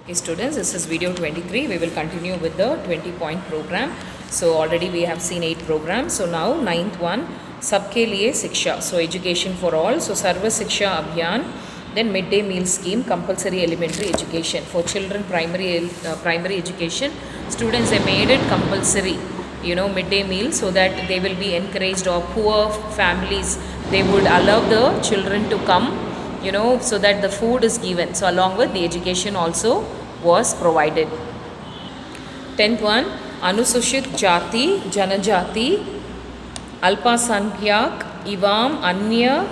Okay students, this is video 23. We will continue with the 20-point program. So already we have seen 8 programs. So now 9th one, Sabke Liye Shiksha. So education for all. So Sarva Shiksha Abhiyan. Then midday meal scheme, compulsory elementary education. For children primary education, students, they made it compulsory, midday meal, so that they will be encouraged, or poor families, they would allow the children to come, so that the food is given. So along with the education also was provided. 10th one, Anusushit Jati, Janajati, Alpasankhyak, Ivam, Anya,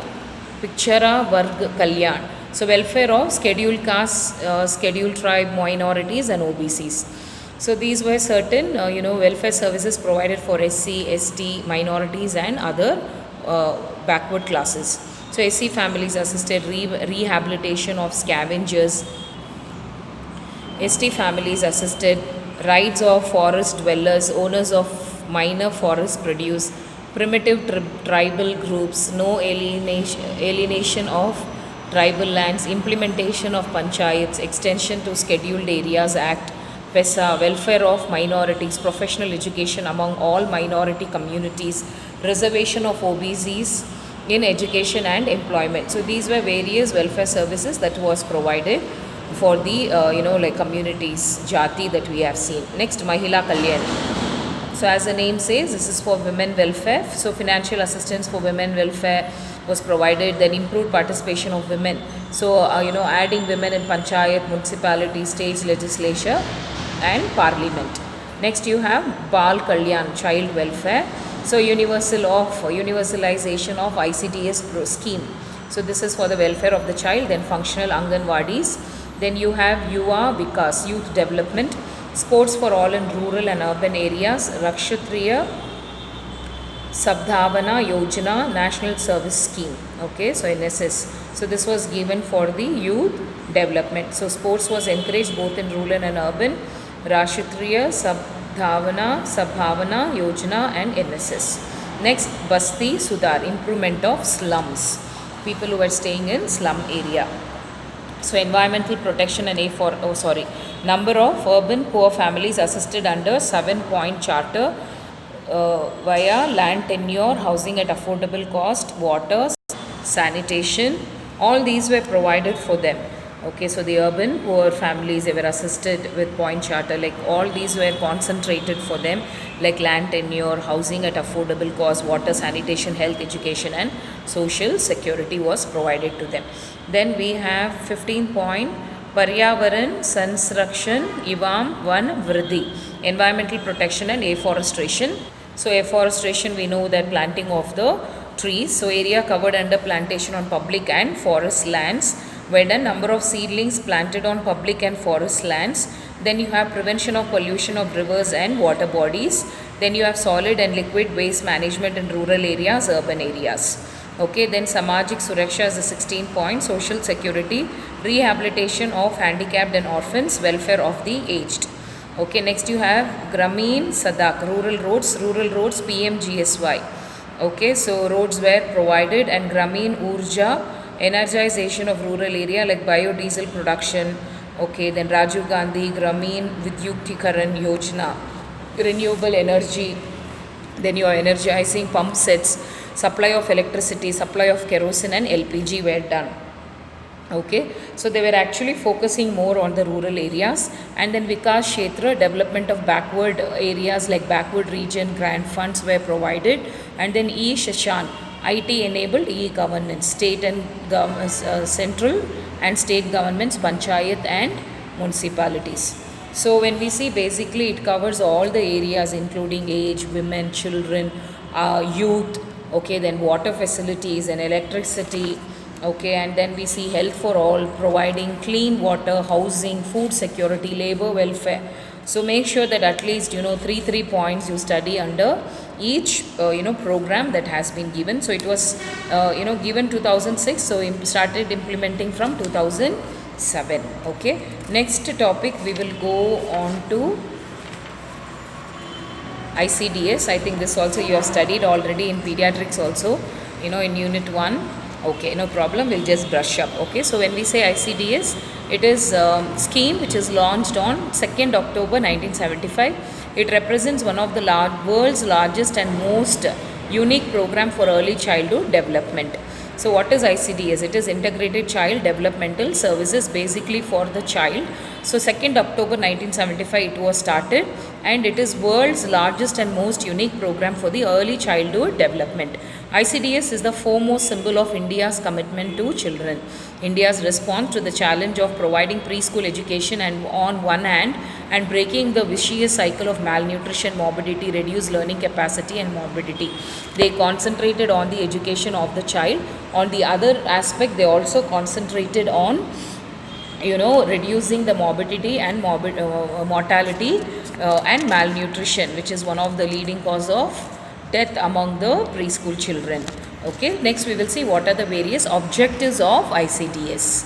Pichara, Varg, Kalyan. So welfare of scheduled caste, scheduled tribe, minorities and OBCs. So these were certain, welfare services provided for SC, ST, minorities and other backward classes. So SC families assisted rehabilitation of scavengers. ST families assisted rights of forest dwellers, owners of minor forest produce, primitive tribal groups, no alienation of tribal lands, implementation of panchayats, extension to scheduled areas act, PESA, welfare of minorities, professional education among all minority communities, reservation of OBCs in education and employment. So these were various welfare services that was provided for the communities, jati, that we have seen. Next, Mahila Kalyan. So as the name says, this is for women welfare. So financial assistance for women welfare was provided. Then improved participation of women. So adding women in panchayat, municipality, state legislature and parliament. Next you have Bal Kalyan, child welfare. So universalization of ICDS scheme. So this is for the welfare of the child. Then functional Anganwadis. Then you have Yuva Vikas, youth development. Sports for all in rural and urban areas. Rakshatriya Sabdhavana Yojana, National Service Scheme. Okay, so NSS. So this was given for the youth development. So sports was encouraged both in rural and urban. Rakshatriya Sabdhavana Yojana and NSS. Next, Basti Sudhar, improvement of slums. People who are staying in slum area. So environmental protection and number of urban poor families assisted under 7-point charter via land tenure, housing at affordable cost, water, sanitation. All these were provided for them. Okay, so the urban poor families, they were assisted with point charter, like all these were concentrated for them, like land tenure, housing at affordable cost, water, sanitation, health, education and social security was provided to them. Then we have 15 point, Paryavaran Sansrakshan Ivam Van Vriddhi, environmental protection and afforestation. So afforestation, we know that planting of the trees. So area covered under plantation on public and forest lands, where the number of seedlings planted on public and forest lands. Then you have prevention of pollution of rivers and water bodies. Then you have solid and liquid waste management in rural areas, urban areas. Okay, then Samajik Suraksha is the 16 point, social security, rehabilitation of handicapped and orphans, welfare of the aged. Okay, next you have Grameen Sadak, rural roads, PMGSY. Okay, so roads were provided, and Grameen Urja, energization of rural area like biodiesel production. Okay, then Rajiv Gandhi Grameen Vidyuktikaran Yojana, renewable energy. Then you are energizing pump sets, supply of electricity, supply of kerosene and LPG were done. Okay, so they were actually focusing more on the rural areas. And then Vikas Kshetra, development of backward areas like backward region, grant funds were provided. And then CHN, IT enabled e-governance, state and central and state governments, panchayat and municipalities. So when we see, basically it covers all the areas including age, women, children, youth. Okay, then water facilities and electricity. Okay, and then we see health for all, providing clean water, housing, food security, labor welfare. So make sure that at least 3 points you study under each program that has been given. So it was given 2006, so started implementing from 2007. Okay, next topic we will go on to ICDS. I think this also you have studied already in pediatrics also, in unit 1. Okay, no problem, we'll just brush up. Okay, so when we say ICDS, It is a scheme which is launched on 2nd October 1975. It represents one of the world's largest and most unique program for early childhood development. So what is ICDS? It is Integrated Child Developmental Services, basically for the child. So 2nd October 1975 it was started, and it is world's largest and most unique program for the early childhood development. ICDS is the foremost symbol of India's commitment to children. India's response to the challenge of providing preschool education and on one hand and breaking the vicious cycle of malnutrition, morbidity, reduced learning capacity and morbidity. They concentrated on the education of the child. On the other aspect, they also concentrated on reducing the morbidity and mortality and malnutrition, which is one of the leading cause of death among the preschool children. Okay, next we will see what are the various objectives of ICDS.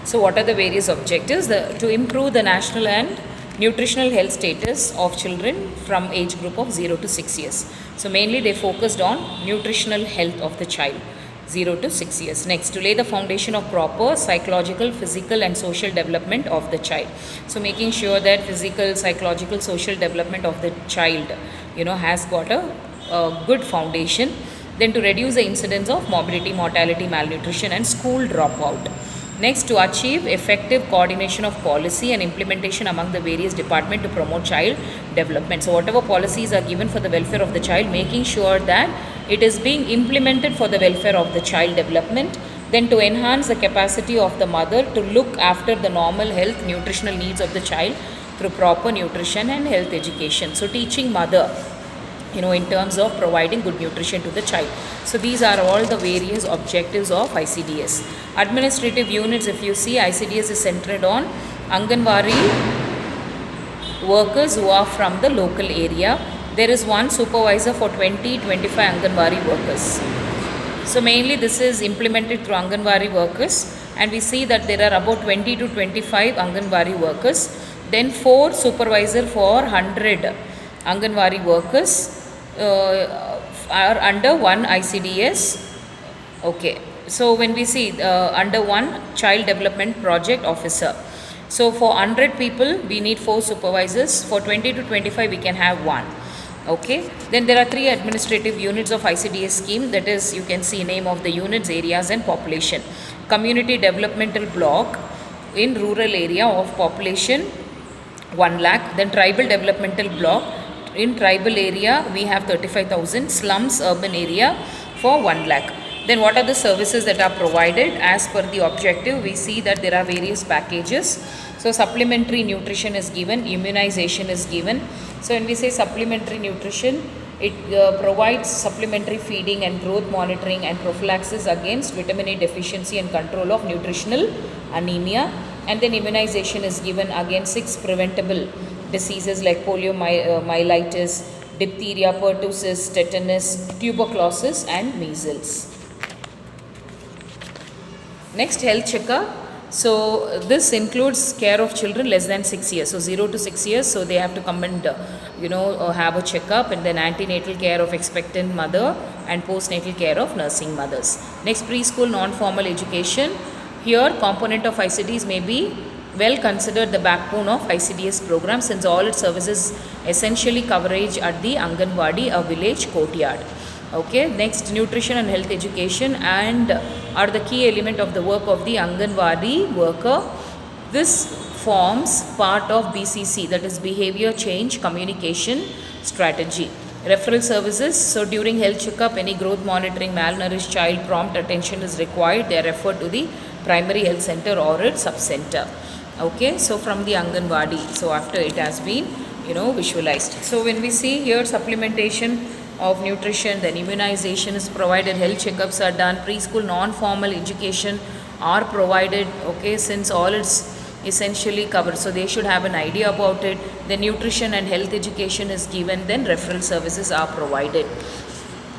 So what are the various objectives? To improve the national and nutritional health status of children from age group of 0 to 6 years. So mainly they focused on nutritional health of the child 0 to 6 years. Next, to lay the foundation of proper psychological, physical and social development of the child. So making sure that physical, psychological, social development of the child has got a good foundation. Then to reduce the incidence of morbidity, mortality, malnutrition and school dropout. Next, to achieve effective coordination of policy and implementation among the various departments to promote child development. So whatever policies are given for the welfare of the child, making sure that it is being implemented for the welfare of the child development. Then to enhance the capacity of the mother to look after the normal health, nutritional needs of the child through proper nutrition and health education. So teaching mother in terms of providing good nutrition to the child. So these are all the various objectives of ICDS. Administrative units, if you see, ICDS is centered on Anganwadi workers who are from the local area. There is one supervisor for 20-25 Anganwadi workers. So mainly this is implemented through Anganwadi workers, and we see that there are about 20 to 25 Anganwadi workers. Then 4 supervisor for 100 Anganwadi workers are under one ICDS. Okay, so when we see under one child development project officer. So for 100 people we need 4 supervisors. For 20 to 25 we can have 1. Okay, then there are 3 administrative units of ICDS scheme, that is, you can see name of the units, areas and population. Community developmental block in rural area of population 1 lakh. Then tribal developmental block in tribal area we have 35,000. Slums urban area for 1 lakh. Then what are the services that are provided as per the objective? We see that there are various packages. So supplementary nutrition is given, immunization is given. So when we say supplementary nutrition, it provides supplementary feeding and growth monitoring and prophylaxis against vitamin A deficiency and control of nutritional anemia. And then immunization is given against 6 preventable diseases like poliomyelitis, diphtheria, pertussis, tetanus, tuberculosis and measles. Next, health checkup. So this includes care of children less than 6 years, so 0 to 6 years. So they have to come and have a checkup, and then antenatal care of expectant mother and postnatal care of nursing mothers. Next, preschool non-formal education. Here component of ICDs may be well considered the backbone of ICDS program, since all its services essentially coverage at the Anganwadi, a village courtyard. Okay, next, nutrition and health education and are the key element of the work of the Anganwadi worker. This forms part of BCC, that is behavior change communication strategy. Referral services. So during health checkup, any growth monitoring, malnourished child, prompt attention is required. They are referred to the primary health center or its sub-center. Okay, so from the Anganwadi, so after it has been visualized. So when we see here supplementation of nutrition, then immunization is provided, health checkups are done, preschool non-formal education are provided. Okay, since all it's essentially covered, so they should have an idea about it. The nutrition and health education is given, then referral services are provided.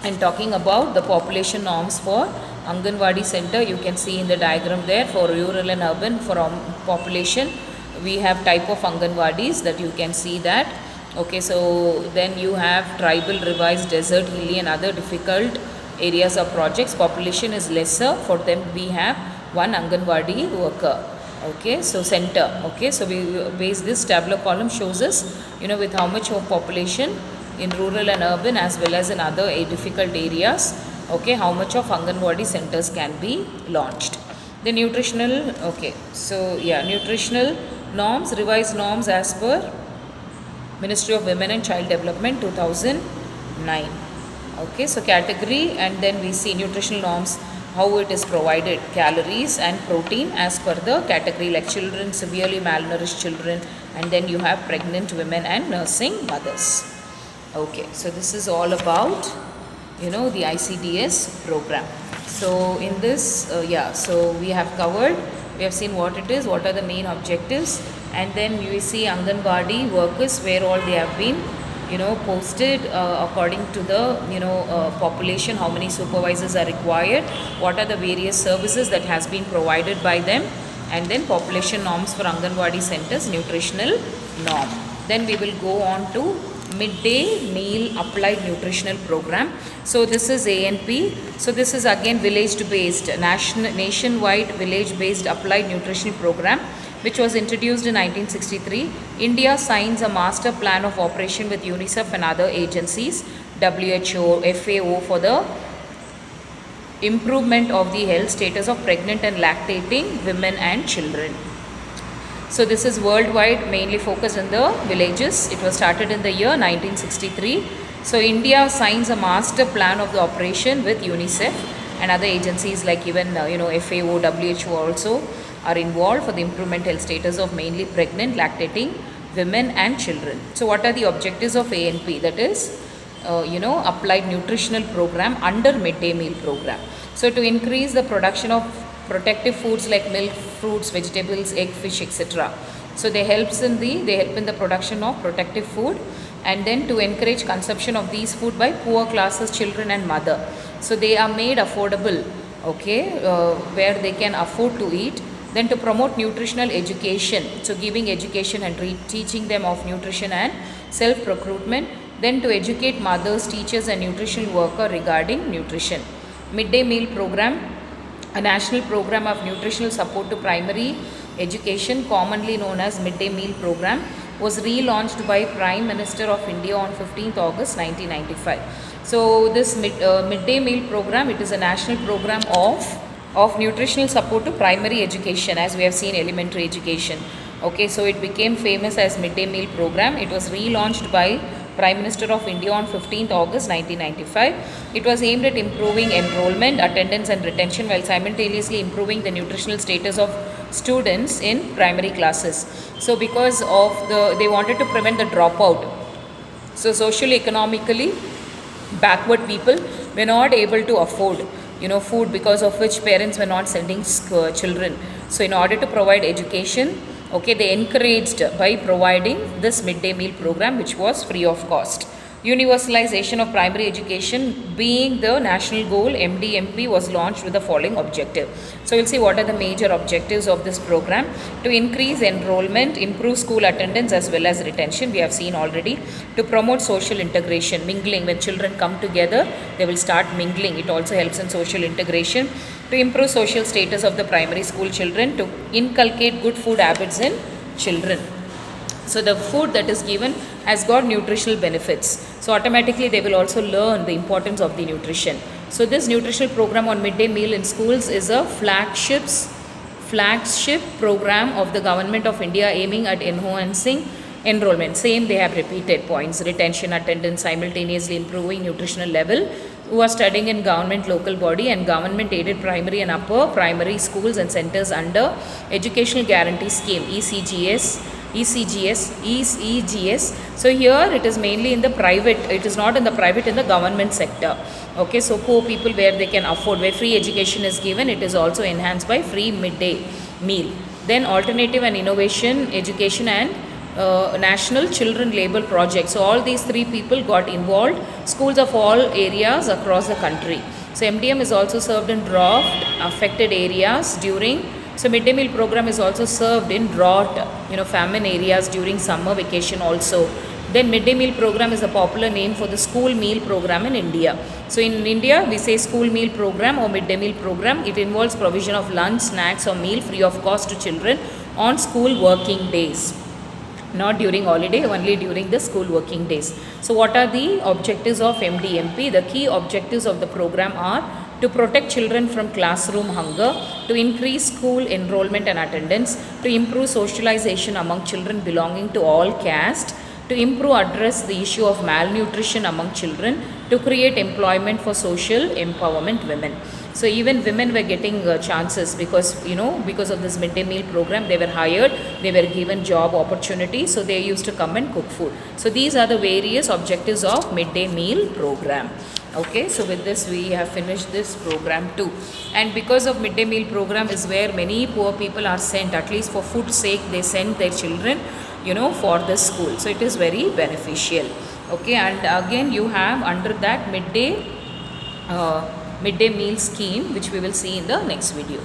And talking about the population norms for Anganwadi center, you can see in the diagram there for rural and urban. For population we have type of Anganwadis that you can see that. Okay, so then you have tribal, revised, desert, hilly and other difficult areas of projects. Population is lesser, for them we have 1 Anganwadi worker. Okay, so center. Okay, so we base this tabular column shows us, with how much of population in rural and urban as well as in other difficult areas. Okay, how much of Anganwadi centers can be launched. The nutritional, okay, so yeah, nutritional norms, revised norms as per Ministry of Women and Child Development 2009. Okay, so category, and then we see nutritional norms, how it is provided, calories and protein as per the category, like children, severely malnourished children, and then you have pregnant women and nursing mothers. Okay, so this is all about the ICDS program. So in this, so we have covered, we have seen what it is, what are the main objectives, and then we see Anganwadi workers, where all they have been posted according to the population, how many supervisors are required, what are the various services that has been provided by them, and then population norms for Anganwadi centers, nutritional norm. Then we will go on to midday meal applied nutritional program. So this is ANP. So this is again village based, nationwide village based applied nutritional program, which was introduced in 1963. India signs a master plan of operation with UNICEF and other agencies, WHO, FAO, for the improvement of the health status of pregnant and lactating women and children. So this is worldwide, mainly focused in the villages. It was started in the year 1963. So India signs a master plan of the operation with UNICEF and other agencies like even FAO, WHO also are involved for the improvement health status of mainly pregnant, lactating women and children. So what are the objectives of ANP? That is, applied nutritional program under midday meal program. So to increase the production of protective foods like milk, fruits, vegetables, egg, fish, etc. So they help in the production of protective food, and then to encourage consumption of these food by poor classes, children and mother. So they are made affordable, okay, where they can afford to eat. Then to promote nutritional education, so giving education and teaching them of nutrition and self-procurement. Then to educate mothers, teachers and nutritional worker regarding nutrition. Midday meal program, a national program of nutritional support to primary education, commonly known as midday meal program, was relaunched by Prime Minister of India on 15th August 1995. So this midday meal program, it is a national program of nutritional support to primary education, as we have seen elementary education. Okay, so it became famous as midday meal program. It was relaunched by Prime Minister of India on 15th August 1995. It was aimed at improving enrollment, attendance and retention while simultaneously improving the nutritional status of students in primary classes. So because of they wanted to prevent the dropout. So socially, economically backward people were not able to afford food, because of which parents were not sending children. So in order to provide education, okay, they encouraged by providing this midday meal program, which was free of cost. Universalization of primary education being the national goal, MDMP was launched with the following objective. So we'll see what are the major objectives of this program. To increase enrollment, improve school attendance as well as retention, we have seen already. To promote social integration, mingling, when children come together, they will start mingling. It also helps in social integration. To improve social status of the primary school children, to inculcate good food habits in children. So the food that is given has got nutritional benefits. So automatically they will also learn the importance of the nutrition. So this nutritional program on midday meal in schools is a flagship program of the Government of India, aiming at enhancing enrollment. Same, they have repeated points: retention, attendance, simultaneously improving nutritional level, who are studying in government local body and government aided primary and upper primary schools and centers under Educational Guarantee Scheme, ECGS. So here it is mainly in the private, it is not in the private, in the government sector. Okay, so poor people where they can afford, where free education is given, it is also enhanced by free midday meal. Then alternative and innovation, education and National Children Labour Project. So all these three people got involved, schools of all areas across the country. So MDM is also served in drought affected areas during, so midday meal program is also served in drought, famine areas during summer vacation also. Then midday meal program is a popular name for the school meal program in India. So in India, we say school meal program or midday meal program. It involves provision of lunch, snacks or meal free of cost to children on school working days. Not during holiday, only during the school working days. So what are the objectives of MDMP? The key objectives of the program are to protect children from classroom hunger, to increase school enrollment and attendance, to improve socialization among children belonging to all castes, to address the issue of malnutrition among children, to create employment for social empowerment women. So even women were getting chances because because of this midday meal program, they were hired, they were given job opportunities, so they used to come and cook food. So these are the various objectives of midday meal program. Okay, so with this we have finished this program too. And because of midday meal program is where many poor people are sent, at least for food's sake, they send their children for the school. So it is very beneficial. Okay, and again you have under that midday meal scheme, which we will see in the next video.